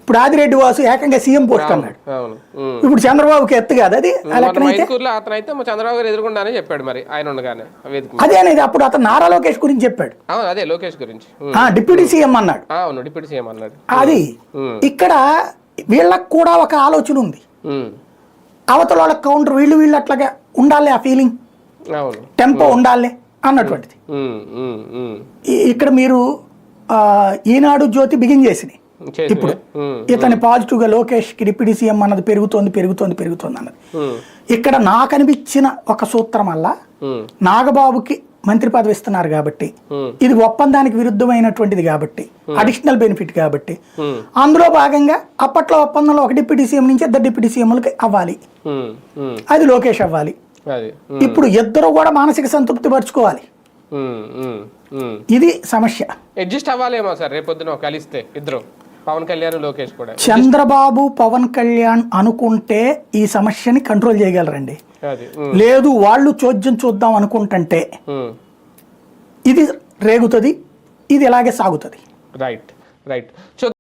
ఇప్పుడు ఆదిరెడ్డి వాసు ఏకంగా CM post అన్నాడు. ఇప్పుడు చంద్రబాబుకి ఎత్తు కాదు అది. అతనైతే చంద్రబాబు గారు ఎదుర్కొంటానని చెప్పాడు మరి ఆయన ఉండగానే. అదే అనేది అప్పుడు అతను నారా లోకేష్ గురించి చెప్పాడు. అదే లోకేష్ గురించి డిప్యూటీ సీఎం అన్నాడు. అవును డిప్యూటీ సీఎం అన్నాడు. అది ఇక్కడ వీళ్ళకి కూడా ఒక ఆలోచన ఉంది. అవతల వాళ్ళకి కౌంటర్ వీళ్ళు అట్లాగా ఉండాలి, ఆ ఫీలింగ్ టెంపో ఉండాలి అన్నటువంటిది. ఇక్కడ మీరు ఈనాడు జ్యోతి బిగిన్ చేసినాయి. ఇప్పుడు ఇతని పాజిటివ్ గా లోకేష్ కి డిప్యూటీ సీఎం అన్నది పెరుగుతోంది అన్నది. ఇక్కడ నాకు అనిపించిన ఒక సూత్రం వల్ల నాగబాబుకి మంత్రి పదవి ఇస్తున్నారు కాబట్టి, ఇది ఒప్పందానికి విరుద్ధమైనటువంటిది కాబట్టి, అడిషనల్ బెనిఫిట్ కాబట్టి, అందులో భాగంగా అప్పట్లో ఒప్పందంలో ఒక డిప్యూటీ సీఎం నుంచి 2 డిప్యూటీ సీఎంలకి అవ్వాలి, అది లోకేష్ అవ్వాలి. ఇప్పుడు ఇద్దరు కూడా మానసిక సంతృప్తి పరుచుకోవాలి. ఇది సమస్య. అడ్జస్ట్ అవ్వాలేమో సార్ రేపొద్దున కలిస్తే ఇద్దరు, పవన్ కళ్యాణ్ లోకేష్ కూడా. చంద్రబాబు పవన్ కళ్యాణ్ అనుకుంటే ఈ సమస్యని కంట్రోల్ చేయగలరండి. లేదు వాళ్ళు చోద్యం చూద్దాం అనుకుంటుంటే ఇది రేగుతుంది, ఇది ఇలాగే సాగుతుంది. రైట్.